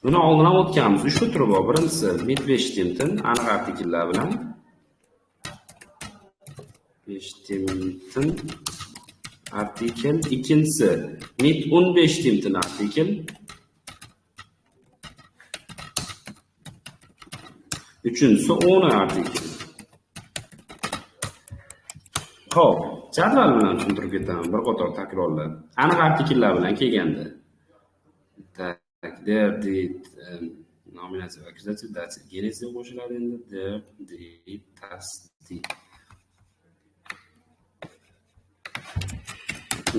Buni oldin ham o'tganmiz. 3 ta turi bor. Birinchisi mit Beshtimtin aniq artikellar bilan. Beshtimtin artikel. Ikkinchisi mit 15 timtin artikel. Üçüncüsü 10 artikel. Xo'p, jadval bilan tushuntirib ketaman bir qator takrorlar. Aniq artikellar bilan kelganda. Der, dit, nominativ, akkuzativ, dativ, genetiv qo'shiladi endi. Der, dit, das, dit.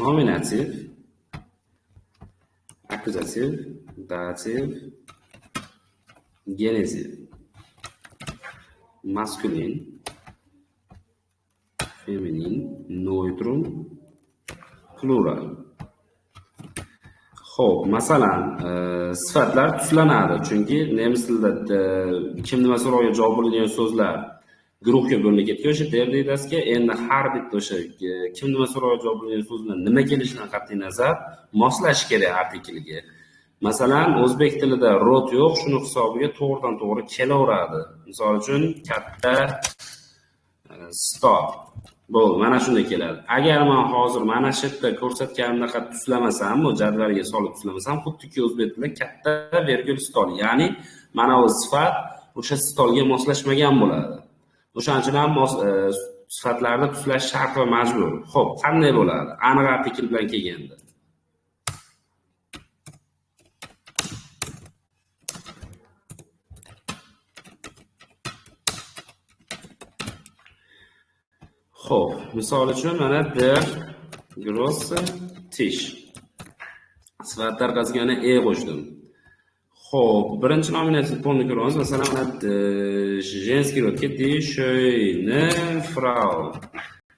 Nominativ, akkuzativ, dativ, genetiv. Maskulin, feminin, neutrum, plural. Xo'p, masalan, sifatlar tuslanadi, chunki nemis tilida kim nima so'rovga javob bo'ladigan so'zlar guruhga bo'linib ketgan. O'sha der deydasiga endi har bitta o'sha kim nima so'rovga javob bo'ladigan so'zlar nima kelishidan qat'iy nazar moslash kerak artikelga. Masalan, o'zbek tilida rot yo'q, shuni hisobiga to'g'ridan to'g'ri kelaveradi. Misol uchun, katta stop. Bu mana shunday keladi. Agar men hozir mana shu yerda ko'rsatganimdaqa tuslamasam, bu jadvalga solib tuslamasam, xuddiki o'zbek tilida katta vergul stol, ya'ni mana bu sifat o'sha stolga moslashmagan bo'ladi. O'shaning uchun ham sifatlarni tuslash shart va majbur. Xo'p, qanday bo'ladi? Aniq artikel bilan kelganda. Xo'p, misol uchun mana der grosse Tisch. Sifatlar orqasiga yana e qo'shdim. Xo'p, birinchi nominativ polni ko'ramiz. Masalan, mana женский rodga die schöne Frau.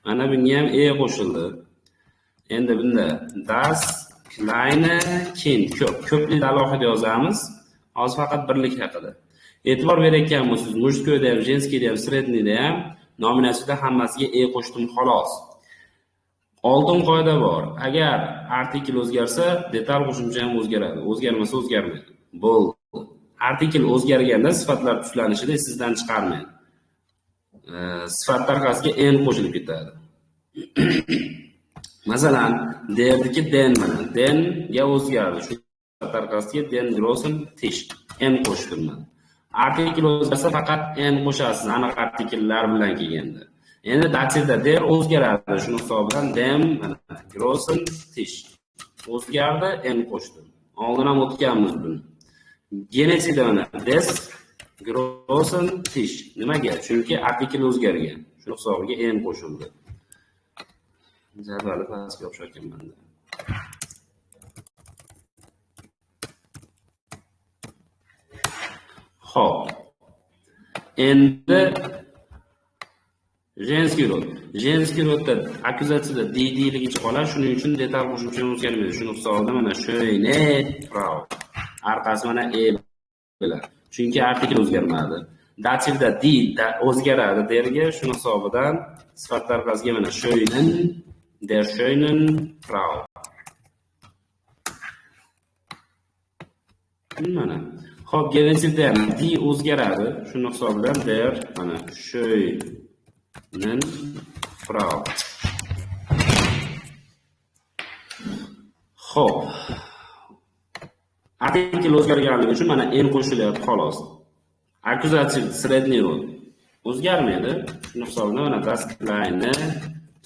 Mana bunga ham e qo'shildi. Endi bunda das kleine Kind, ko'plikni alohida yozamiz. Hozir faqat birlik haqida. E'tibor berayotgan bo'lsangiz, mujskoyda ham, женскийda ham, среднийda ham nominativda hammasiga e qo'shdim xolos. Oldin qoida bor. Agar artikel o'zgarsa, detal qo'shimcha ham o'zgaradi. O'zgarmasa o'zgarmaydi. Bo'ldi. Artikel o'zgarganda sifatlar tuslanishida sizdan chiqarmang. Sifatlar orqasiga en qo'shilib ketadi. Masalan, derdiki den mana. Den ga o'zgardi. Shu sifatlar orqasiga den großen Tisch en qo'shdim. Artikel o'zgarsa faqat en qo'shasiz aniq artikellar bilan kelganda. Endi dativda der o'zgaradi. Shuni hisobidan dem großen Tisch o'zgardi, en qo'shdim. Oldin ham o'tganmiz buni. Genetivda mana des großen Tisch. Nimaga? Chunki artikel o'zgargan. Shuni hisobiga en qo'shildi. Jadvalni pastga o'xshatgan menda. Xo'p. Endi женский rod. Женский rodda akkuzatsiyada deyligicha qoladi, shuning uchun detal qo'shimcha o'zgarmaydi. Shuni hisobiga mana schöne Frau. Orqasi mana e bilan. Chunki artikel o'zgarmadi. Dativda di o'zgaradi derga, shuni hisobidan sifatlar orqasiga mana schönen, der schönen Frau. Mana Xo'p, genetivda ham di o'zgaradi. Shuni hisobidan der mana schönen Frau. Xo'p. Artikel o'zgarganligi uchun mana en qo'shilyapti xolos. Akkuzativ средний rod o'zgarmaydi. Shuni hisobidan mana das kleine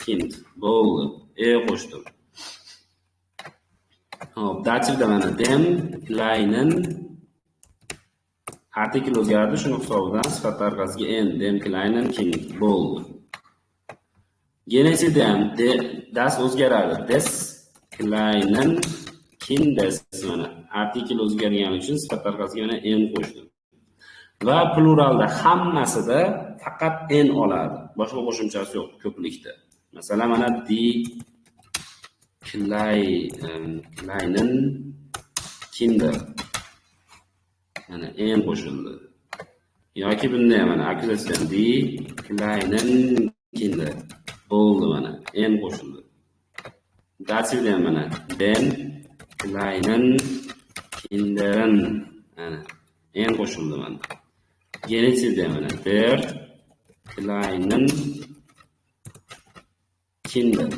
Kind bo'ldi. E qo'shdim. Xo'p, dativda mana dem kleinen artikel o'zgardi, shuni hisobidan sifatlar orqasiga en dem kleinen Kind bo'ldi. Genetivda ham das o'zgaradi. Des kleinen Kindes mana artikel o'zgargani uchun sifatlar orqasiga mana en qo'shdim. Va pluralda hammasida faqat en oladi. Boshqa qo'shimchasi yo'q ko'plikda. Masalan, mana die kleinen Kinder. Mana en qo'shildi. Yoki bunday mana akkuzatsiyadan die kleinen Kinder bo'ldi mana en qo'shildi. Dativda mana den kleinen Kinderen Ana, en qo'shildi mana. Genitsidda mana der kleinen Kinder.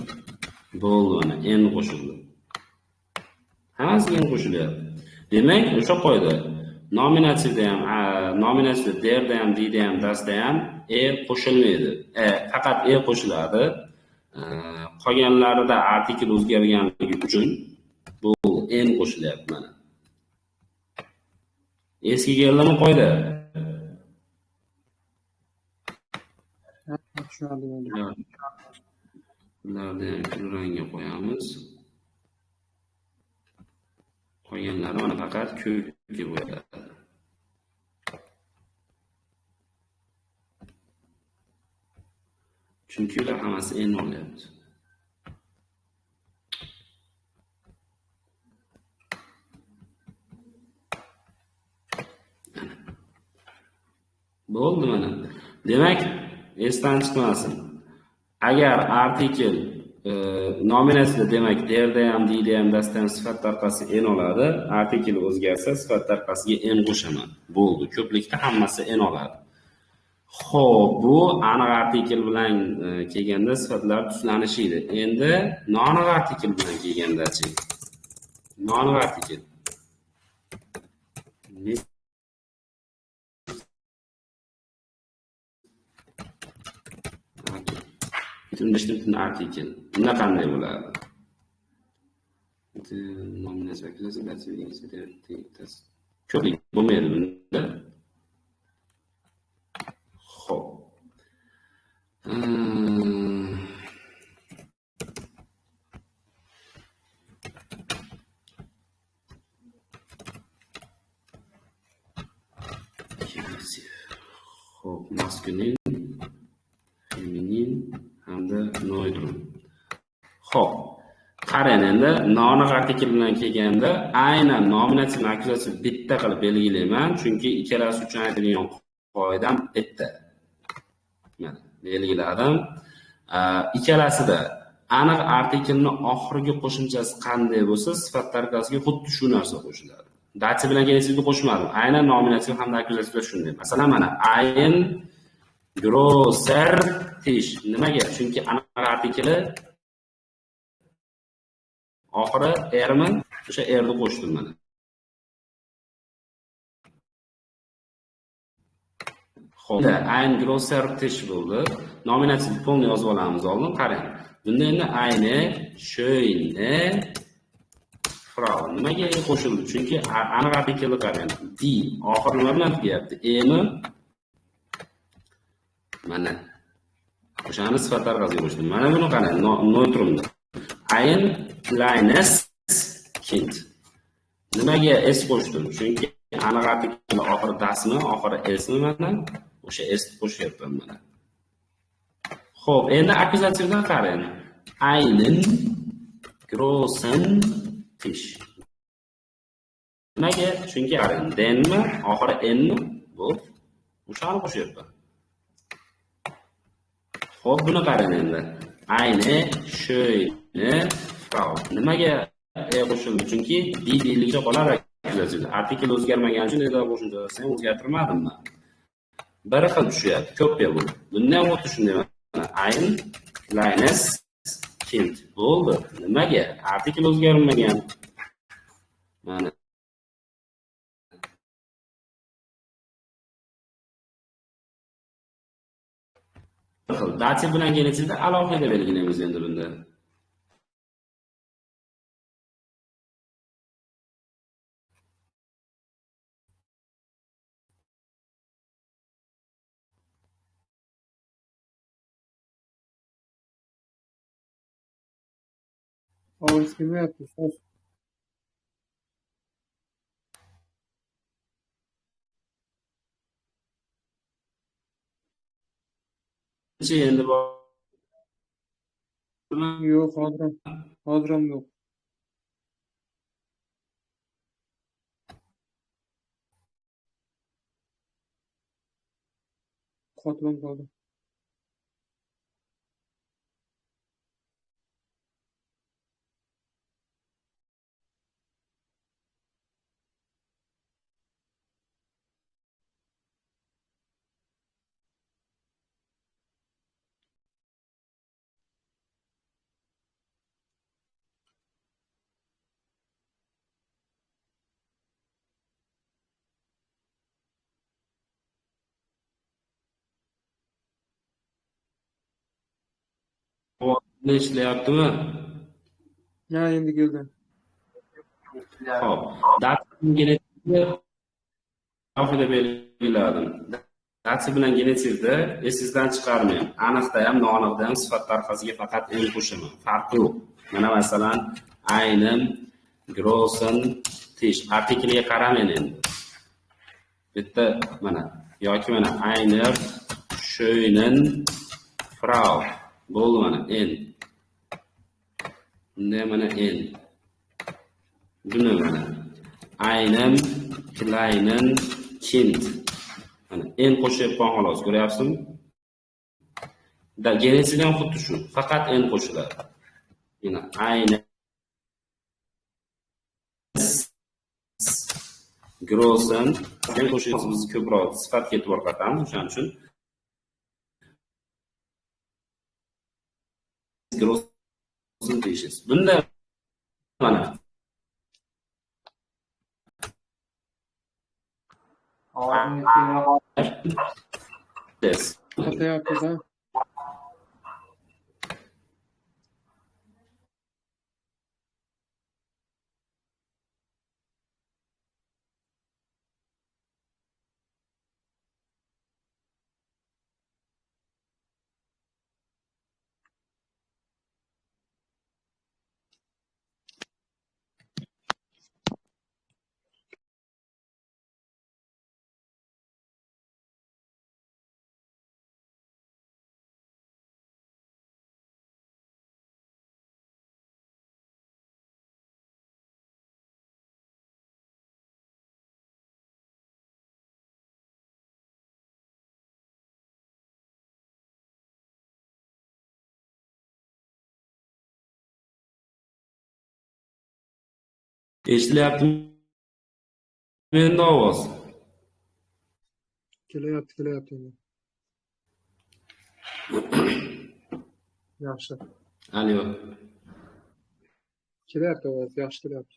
Bo'ldi mana en qo'shildi. Hammasiga en qo'shilyapti. Demak, o'sha qoida. Nominatsiyada ham, nominatsiyada derda ham, dida ham, dasda ham qo'shilmaydi. Faqat qo'shiladi. Qolganlarida artikl o'zgarganligi uchun bu en qo'shilyapti mana. Eski keldimi qoida? Bularni rangga qo'yamiz. Qolganlari mana faqat ko'kka bo'yaladi. Chunki ular hammasi en olyapti. Bo'ldi mana. Demak, esdan chiqmasin. Agar artikl nominatsiyada demak derda ham, dida ham, dasda ham sifat tarqasi en oladi. Artikl o'zgarsa, sifat tarqasiga en qo'shaman. Bo'ldi. Ko'plikda hammasi en oladi. Xo'p, bu aniq artikl bilan kelganda sifatlar tuslanishi edi. Endi noaniq artikl bilan kelganda-chi? Noaniq artikl. Bestimmten artikl. Bunda qanday bo'ladi? Ko'plik bo'lmaydi bunda. Xo'p. Xo'p, maskulin, feminin hamda noidron. Xo'p. Qarang endi noaniq artikl bilan kelganda aynan nominatsiya va akkuzatsiya bitta qilib belgilayman, chunki ikkalasi uchun aytilgan qoidam bitta. Mana belgiladim. Ikkalasida aniq artiklni oxirgi qo'shimchasi qanday bo'lsa, sifat tarkibasiga xuddi shu narsa qo'shiladi. Datsiya bilan kelishida qo'shmadim. Aynan nominatsiya hamda akkuzatsiya shunday. Masalan, mana ein grosser Tish. Nimaga? Chunki aniq artikli oxiri ermi? O'sha erni qo'shdim mana. Xo'p, ein grosser Tish bo'ldi. Nominatsiyani to'liq yozib olamiz oldin. Qarang. Bunda endi eine schöne Frau. Nimaga qo'shildi? Chunki aniq artiklni qarang. Die oxiri nima bilan tugayapti? Emi mana. O'shani sifat tarqasiga qo'shdim. Mana buni qarang, neutrumda. Ein kleines Kind. Nimaga s qo'shdim? Chunki aniq artiklni oxiri dasmi, oxiri smi mana. O'sha s qo'shyapman mana. Xo'p, endi akkuzatsiyadan qarang. Einen großen Tisch. Nimaga? Chunki qarang, denmi, oxiri nmi? Bo'ldi. O'shani qo'shyapman. Xo'p, buni qarang endi. Eine schöne Frau. Nimaga qo'shildi? Chunki deyligicha qolar akkuzatsiyada. Artikl o'zgarmagan uchun eda qo'shimchasini o'zgartirmadim men. Bir xil tushyapti, ko'pga bu. Bundan o'tib shunday mana. Ein kleines Kind. Bo'ldi. Nimaga? Artikl o'zgarmagan. Mana. Dativ bilan kelishida alohida belgilaymiz endi bunda. Ovoz kelmayapti. Endi Yo'q, hozir yo'q. Qotib qoldi. ovozini eshitilyaptimi? Ha, endi keldi. Xo'p, datsiya genetikni alohida belgiladim. Datsiya bilan genetikda esingizdan chiqarmang. Aniqda ham, noaniqda ham sifat tarqasiga faqat n qo'shaman. Farqi yo'q. Mana masalan, aynim, grossen, tish artikliga qaramang endi. Bitta mana yoki mana ayner, schönen, Frau. Bo'ldi mana n. Bunda mana n. Buni mana einem, kleinen, kind. Mana n qo'shyapman xolos, ko'ryapsizmi? Da genesiga ham xuddi shu, faqat n qo'shiladi. Mana eine großen, n qo'shilsa biz ko'proq sifatga e'tibor qaratamiz, o'shaning uchun großen deyishimiz. Bunda mana this. Qatyapmiz, ha? Eshitilyaptimi endi ovoz? Kelyapti endi. Yaxshi. Alo. Kelyapti ovoz, yaxshi kelyapti.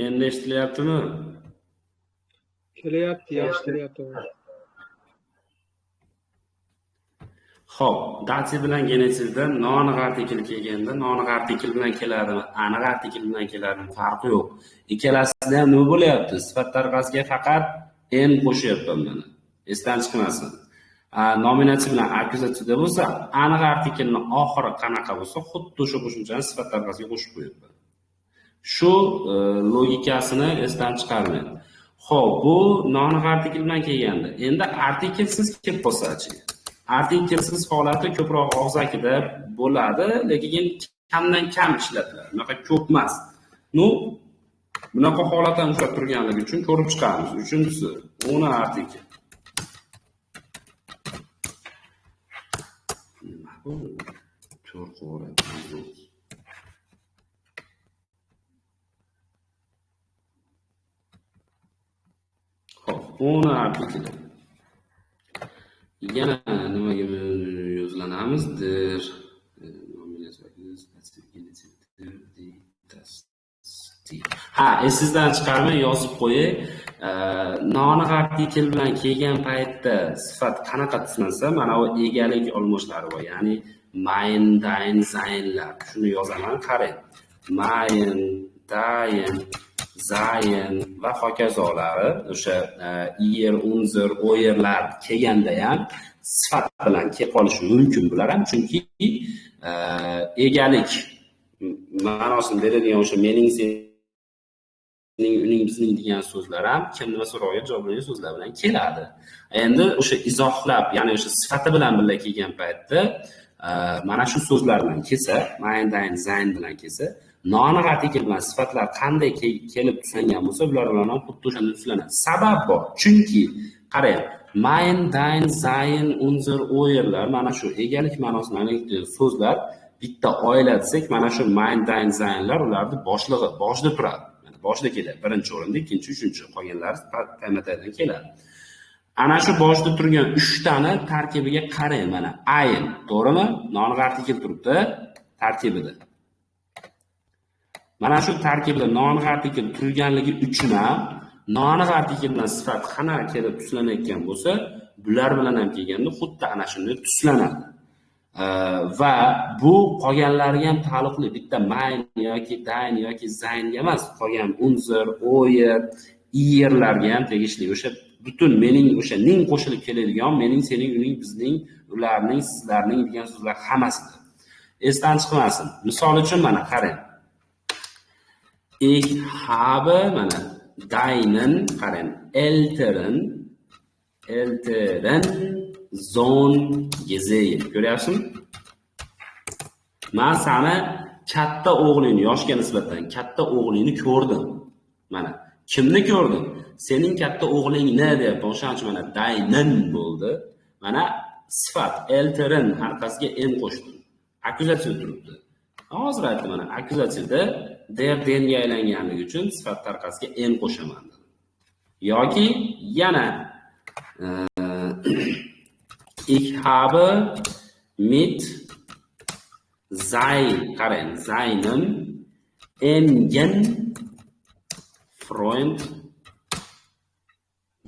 Endi eshitilyaptimi? Kelyapti, yaxshi kelyapti ovoz. Xo'p, datsiya bilan genetikda noaniq artikl kelganda, noaniq artikl bilan keladimi, aniq artikl bilan keladimi, farqi yo'q. Ikkalasida ham nima bo'lyapti? Sifat tarqasiga faqat n qo'shyapman mana. Esdan chiqmasin. Nominatsiya bilan akkuzatsiyada bo'lsa, aniq artiklni oxiri qanaqa bo'lsa, xuddi o'sha qo'shimchani sifat tarqasiga qo'shib qo'yapman. Shu logikasini esdan chiqarmang. Xo'p, bu noaniq artikl bilan kelganda, endi artiklsiz kelib qolsa-chi? Artiklsiz holati ko'proq og'zakida bo'ladi, lekin kamdan kam ishlatiladi. Bunaqa ko'p emas. Bunaqa holatdan ushlab turganligi uchun ko'rib chiqamiz. Uchinchisi, 10 artikl. Xo'p, 10 artikl. Yana nimaga yozlanamizdir? Ha, esingizdan chiqarmay yozib qo'ying. Noaniq artikl bilan kelgan paytda sifat qanaqa tuzlansa, mana bu egalik olmoshlari bor. Ya'ni mein, dein, seinlar. Shuni yozaman, qarang. Mein, dein, sein va hokazolari o'sha er, unzir, o'yerlar kelganda ham sifat bilan kelib qolishi mumkin bular ham, chunki egalik ma'nosini beradigan o'sha mening, sening, uning, bizning degan so'zlar ham kim nima so'roqqa javob beradigan so'zlar bilan keladi. Endi o'sha izohlab, ya'ni o'sha sifati bilan birga kelgan paytda mana shu so'zlar bilan kelsa, mein, dein, sein bilan kelsa, noaniq artikel bilan sifatlar qanday kelib tuslangan bo'lsa, bular bilan ham xuddi o'shanda tuslanadi. Sabab bor. Chunki qarang, mein, dein, sein, unser, o'yerlar mana shu egalik ma'nosini anglatadigan so'zlar bitta oila desak, mana shu mein, dein, seinlar ularni boshlig'i, boshida turadi. Mana boshida keladi. Birinchi o'rinda, ikkinchi, uchinchi, qolganlari tamataydan keladi. Ana shu boshida turgan 3 tani tarkibiga qarang, mana ayn, to'g'rimi? Noaniq artikel turibdi tarkibida. Mana shu tarkibda noaniq artikel turganligi uchun ham noaniq artikel bilan sifat qanaqa kelib tuslanayotgan bo'lsa, bular bilan ham kelganda xuddi ana shunday tuslanadi. Va bu qolganlariga ham taalluqli, bitta mein yoki dein yoki sein emas, qolgan unzir, o'yer, iyerlarga ham tegishli. O'sha butun mening, o'sha ning qo'shilib keladigan mening, sening, uning, bizning, ularning, sizlarning degan so'zlar hammasidir. Esdan chiqmasin. Misol uchun mana qarang. Ich habe, mana, deinen, qarang, älteren Sohn gesehen. Ko'ryapsizmi? Men seni katta o'g'lingni, yoshga nisbatan katta o'g'lingni ko'rdim. Mana, kimni ko'rdim? Sening katta o'g'lingni deb, o'shancha mana deinen bo'ldi. Mana sifat älteren harfasiga en qo'shdim. Akkuzatsiya turibdi. Hozir aytdim, mana akkuzatsiyada der denga aylanganligi uchun sifat tarqasiga en qo'shaman. Yoki yana ich habe mit seinem engen Freund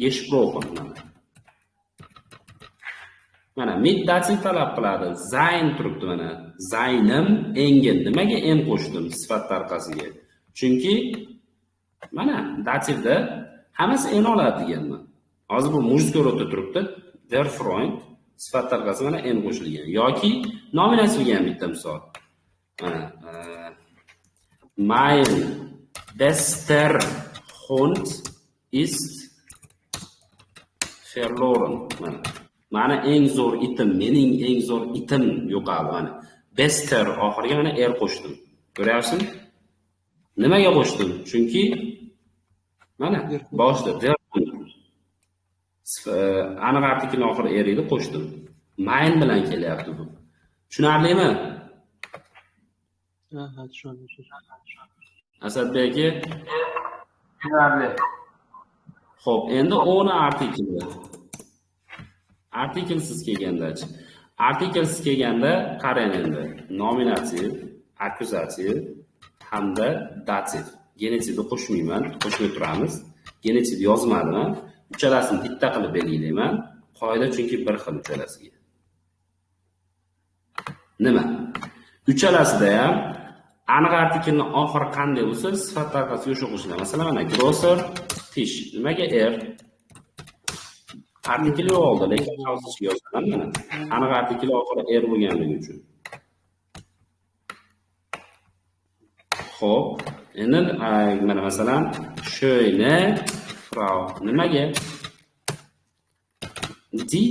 gesprochen. Mana mit dativ talab qiladi. Sein turibdi mana. Seinem engen. Nimaga en qo'shdim sifat tarqasiga? Chunki mana dativda hammasi en oladi deganman. Hozir bu mujizkor o'tda turibdi. Der Freund sifat tarqasi mana en qo'shilgan. Yoki nominatsiyaga ham bitta misol. Mana mein bester Hund ist verloren. Mana eng zo'r itim, mening eng zo'r itim yo'qoldi mana. Bester oxiriga mana er qo'shdim. Ko'ryapsizmi? Nimaga qo'shdim? Chunki mana boshda der aniq artikelning oxiri er edi, qo'shdim. Mein bilan kelyapti bu. Tushunarlimi? Ha, tushundim. Asadbek aka, tushunarli. xo'p, endi o'ni artikelda. Artikelsiz kelgandachi. Artikelsiz kelganda qarang endi. Nominativ, akkuzativ hamda dativ. Genetivni qo'shmayman, qo'shmay turamiz. Genetiv yozmadim. Uchalasini bitta qilib belgilayman. Qoida chunki bir xil uchalasiga. Nima? Uchalasida ham aniq artikelning oxiri qanday bo'lsa, sifat tarqasiga o'sha qo'shiladi. Masalan, mana grosser Tish. Nimaga er? Artikel yo'q oldi, lekin hozircha yozaman mana. Aniq artikel oxiri er bo'lganligi uchun. Xo'p, endi mana masalan, schöne Frau. Nimaga? Die.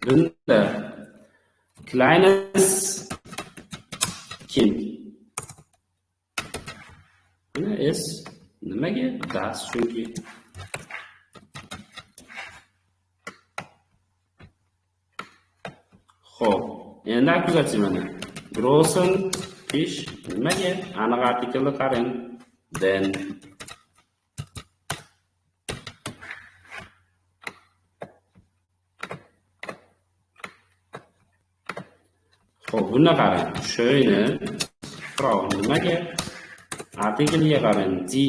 Bunda kleines Kind. Buna ist nimaga? Das chunki. Xo'p, endi akkuzatsiya mana. Großen Tisch nimaga? Aniq artikelni qarang. Den. Xo'p, buni qarang. Schöne Frau nimaga? Artikelga qarang. Die.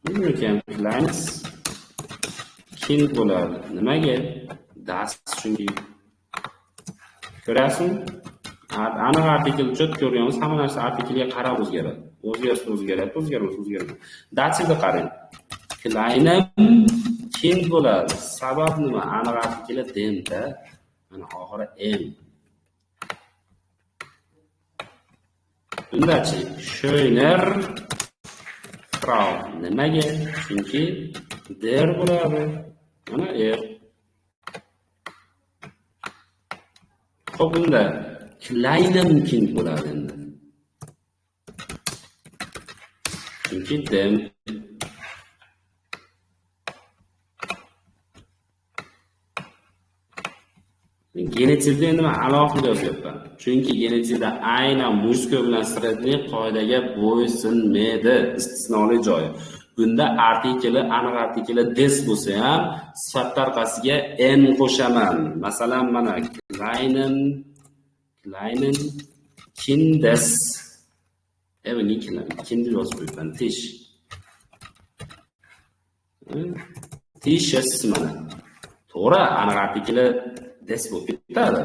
nima ekan? Kleines Kind bo'ladi. Nimaga? Das chunki. Ko'rasizmi? Aniq artikel chot ko'ryapmiz, hamma narsa artikelga qarab o'zgaradi. O'zgaradi. Datsga qarang. Kleinem Kind bo'ladi. Sabab nima? Aniq artikel demda, mana oxiri m. Bundachi Schöner Frau nimaga? Chunki der bo'ladi. Mana Xo'p, bunda Kleinem Kind bo'ladi endi. Chunki dem. Genetsidda endi men alohida yozyapman. Chunki genetsidda aynan mushko bilan sredniy qoidaga bo'ysunmaydi, istisnoli joyi. Bunda artikeli, aniq artikeli des bo'lsa ham sifatlar orqasiga n qo'shaman. Masalan, mana Kleinen Kindes. Evni Kind yozib qo'yibman. Tishes mana. To'g'ri, aniq artikeli des bo'lib ketadi.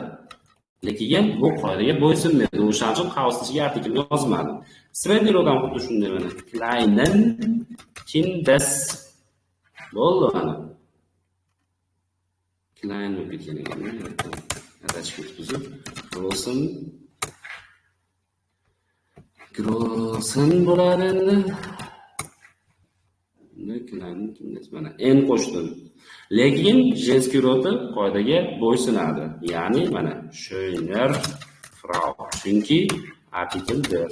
Lekin bu qoidaga bo'ysunmaydi. O'shaning uchun qavs ichiga artikel yozmadim. Sredniy rodam xuddi shunday mana. Kleinen Kindes bo'ldi mana. Klein bo'lib ketgan ekan. Atachib buzib, Großen bo'ladi endi. Klein Kindes mana n qo'shdim. Lekin jenskiy rodi qoidaga bo'ysunadi. Ya'ni mana Schöner Frau. Chunki artikel der.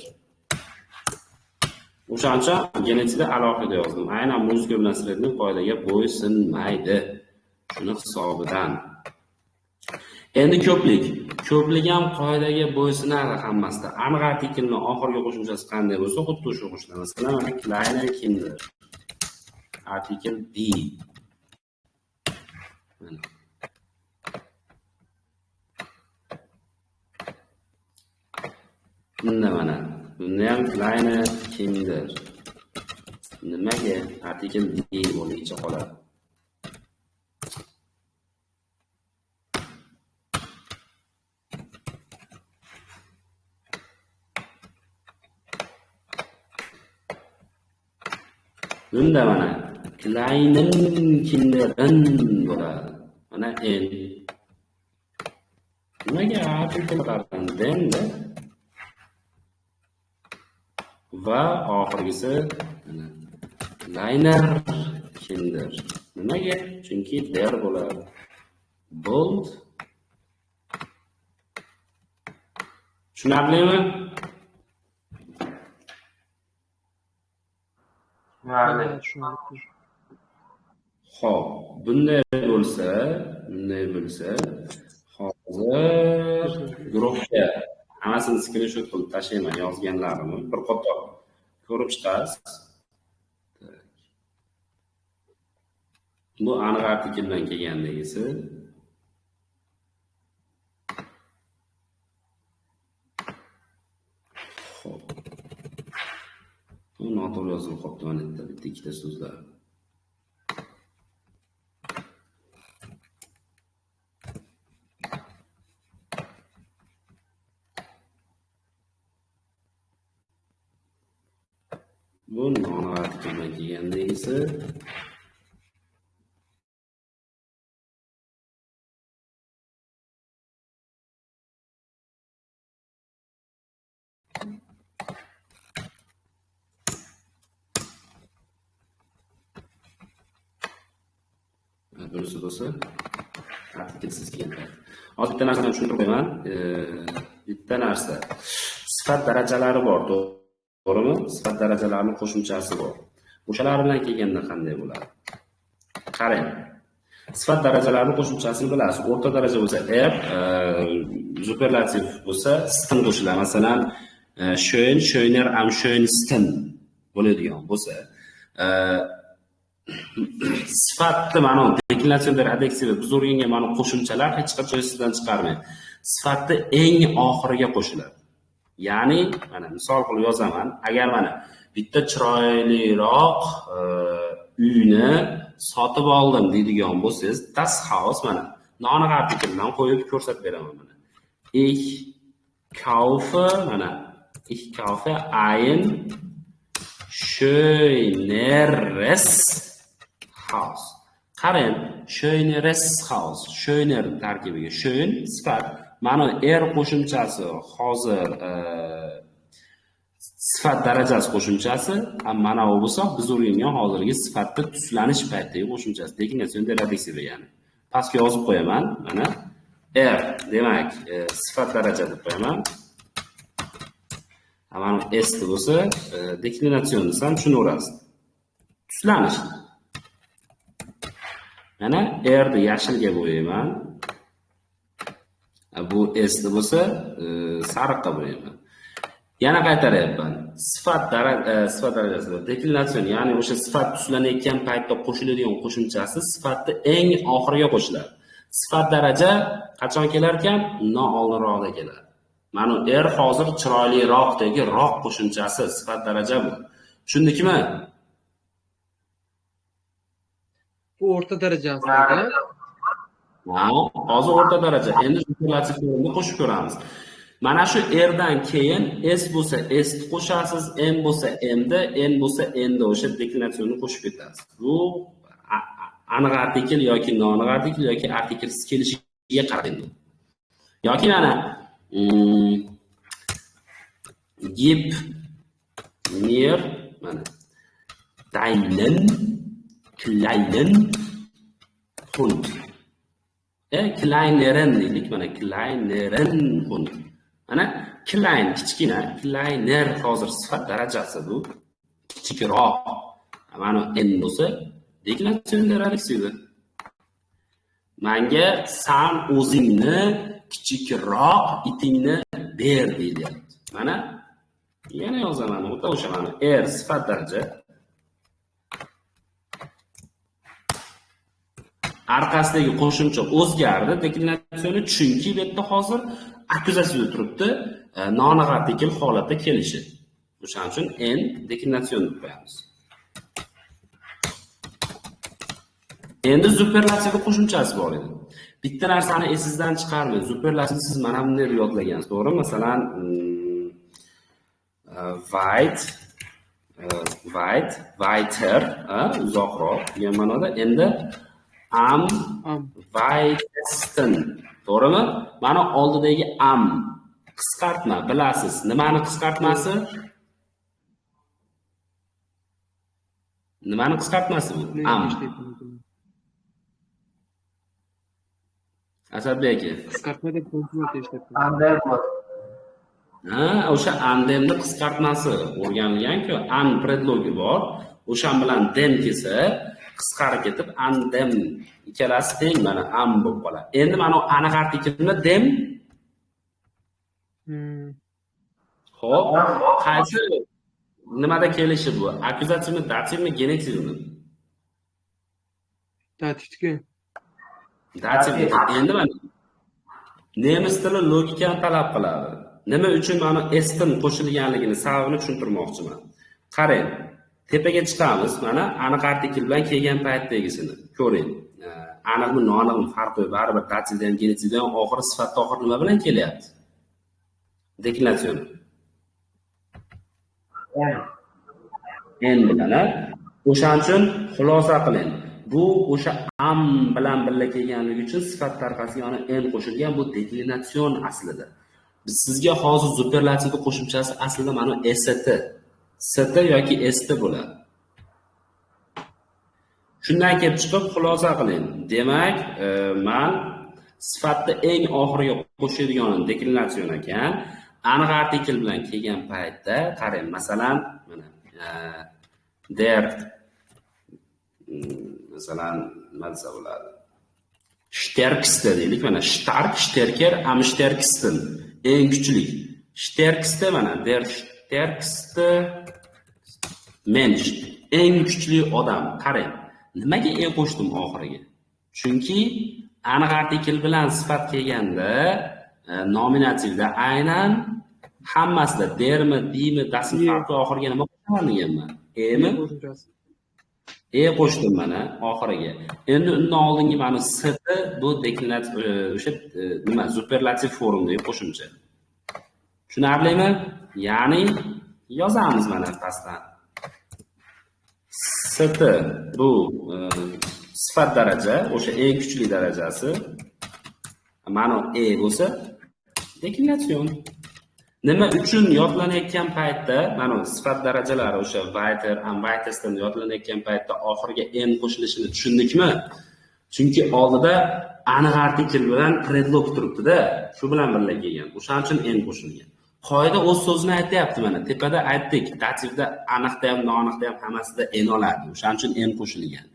O'shancha genetida alohida yozdim. Aynan mushko bilan sredniy qoidaga bo'ysunmaydi. Shuni hisobidan. Endi ko'plik. Ko'plik ham qoidaga bo'ysunadi hammasida. Aniq artikelning oxirgi qo'shimchasi qanday bo'lsa, xuddi shu qo'shiladi. Masalan, mana Kleiner Kinder. Artikel B. Bunda mana. Bunda ham Kleine Kinder. Nimaga? Artikel D bo'yicha qoladi. Bunda mana Kleinen Kindern bo'ladi. Mana n. Nimaga artikellardan denda? Va oxirgisi mana Kleiner Kinder. Nimaga? Chunki der bo'ladi. Bold. Tushunarlimi? Xo'p, bunday bo'lsa, hozir guruhga hammasini screenshot qilib tashlayman, yozganlarimni bir qator ko'rib chiqasiz. Bu aniq artikeldan kelganligisi. Xo'p. Bu noto'g'ri yozilib qolibdi mana bitta ikkita so'zlar. Bu aniq artikeldan kelganligisi. Bunisi bo'lsa artikelsiz keladi. Hozir bitta narsani tushuntirib qo'yaman. Bitta narsa. Sifat darajalari bor, to'g'rimi? Sifat darajalarining qo'shimchasi bor. O'shalar bilan kelganda qanday bo'ladi? Qarang. Sifat darajalarining qo'shimchasini bilasiz. O'rta daraja bo'lsa er, superlativ bo'lsa stin qo'shiladi. Masalan, schön, schöner, am schönsten bo'ladigan bo'lsa, sifatni mana deklinatsion adjektiv biz o'rgangan mana qo'shimchalar hech qachon sizdan chiqarmaydi. Sifatni eng oxiriga qo'shiladi. Ya'ni mana misol qilib yozaman. Agar mana bitta chiroyliroq uyni sotib oldim deydigan bo'lsangiz, das Haus mana noaniq artikl bilan qo'yib ko'rsatib beraman mana. Ich kaufe ein schöneres Haus. Qarang, schöneres Haus, schöner tarkibiga schön sifat. Mana qo'shimchasi hozir sifat darajasi qo'shimchasi, mana bu bo'lsa biz o'rgangan hozirgi sifatni tuslanish paytidagi qo'shimchasi. Deklinatsion deratsiya degani. Pastga yozib qo'yaman. Mana demak, sifat daraja deb qo'yaman. Mana S bo'lsa, deklinatsion desam tushunaverasiz. Tuslanish. Mana ni yashilga bo'yayman. Bu S bo'lsa, sariqqa bo'yayman. Yana qaytaryapman. Sifat darajasida deklinatsion, ya'ni o'sha sifat tuslanayotgan paytda qo'shiladigan qo'shimchasi sifatni eng oxiriga qo'shiladi. Sifat daraja qachon kelar ekan? Undan oldinroqda keladi. Mana hozir chiroyliroqdagi roq qo'shimchasi sifat daraja bu. Tushundikmi? Bu o'rta daraja aslida. Hozir o'rta daraja. Endi superlativ formani qo'shib ko'ramiz. Mana shu dan keyin S bo'lsa S ni qo'shasiz, M bo'lsa M da, N bo'lsa N da o'sha deklinatsiyonni qo'shib ketasiz. Bu aniq artikl yoki noaniq artikl yoki artiklsiz kelishiga qaraydi. Yoki mana gib mir mana deinen kleinen Hund. Kleineren deylik, mana kleineren Hund. Mana klein kichkina, kleiner hozir sifat darajasi bu. Kichikroq. Mana n bo'lsa deklinatsion deratsiya. Menga san o'zingni kichikroq itingni ber deyapti. Mana yana yozaman, o'sha mana sifat daraja. Orqasidagi qo'shimcha o'zgardi deklinatsiyoni, chunki bu yerda hozir akkuzatsiya turibdi, noaniq artikl holatda kelishi. O'shaning uchun n deklinatsion deb qo'yamiz. Endi superlativ qo'shimchasi bor edi. Bitta narsani esingizdan chiqarmang. Superlativ siz mana bunday yodlagansiz, to'g'rimi? Masalan, weiter, uzoqroq degan ma'noda. Endi am weitesten, to'g'rimi? Mana oldidagi am qisqartma, bilasiz. Nimani qisqartmasi? Nimani qisqartmasi bu? Am. Asadbek aka. Qisqartma deb ishlatdim. Underwood. O'sha andemni qisqartmasi o'rganilgan-ku, an predlogi bor. O'sha bilan dem kelsa, qisqarib ketib andem ikkalasi teng mana am bo'lib qoladi. Endi mana aniq artiklni dem. Xo'p, qaysi nimada kelishi bu? Akkuzativmi, dativmi, genetivmi? Dativga. Dativga. Endi mana nemis tili logikani talab qiladi. Nima uchun mana estin qo'shilganligini sababini tushuntirmoqchiman. Qarang, tepaga chiqamiz, mana aniq artikl bilan kelgan paytdagisini ko'ring. Aniqmi, noaniqmi farqi baribir dativdan, genetivdan oxiri sifatda oxir nima bilan kelyapti? Deklinatsion. En bilan. O'shaning uchun xulosa qiling. Bu o'sha am bilan birga kelganligi uchun sifat tarqasiga yana en qo'shilgan, bu deklinatsion aslida. Biz sizga hozir superlativni qo'shimchasi aslida mana st. st yoki st bo'ladi. Shundan kelib chiqib xulosa qiling. Demak, men sifatni eng oxiriga qo'shadigan deklinatsion ekan. Aniq artikl bilan kelgan paytda qarang, masalan, mana der masalan nima desa bo'ladi? Stärkste deylik, mana stark, stärker, am stärksten. Eng kuchli. Stärkste mana der stärkste Mensch. Eng kuchli odam. Qarang, nimaga eng qo'shdim oxiriga? Chunki aniq artikl bilan sifat kelganda nominativda aynan hammasida dermi, dimi, dasmi farqi oxiriga nima qo'shganman. Emi? qo'shimchasi. Qo'shdim mana oxiriga. Endi undan oldingi mana st bu deklinat o'sha nima superlativ formdagi qo'shimcha. Tushunarlimi? Ya'ni yozamiz mana pastdan. St bu sifat daraja, o'sha eng kuchli darajasi. Mana bo'lsa deklinatsion. Nima uchun yodlanayotgan paytda mana sifat darajalari o'sha weiter, unweitesdan yodlanayotgan paytda oxiriga n qo'shilishini tushundikmi? Chunki oldida aniq artikl bilan predlog turibdi-da, shu bilan birga kelgan. O'shaning uchun n qo'shilgan. Qoida o'z so'zini aytayapti mana. Tepada aytdik, dativda aniqda ham, noaniqda ham hammasida n oladi. O'shaning uchun n qo'shilgan.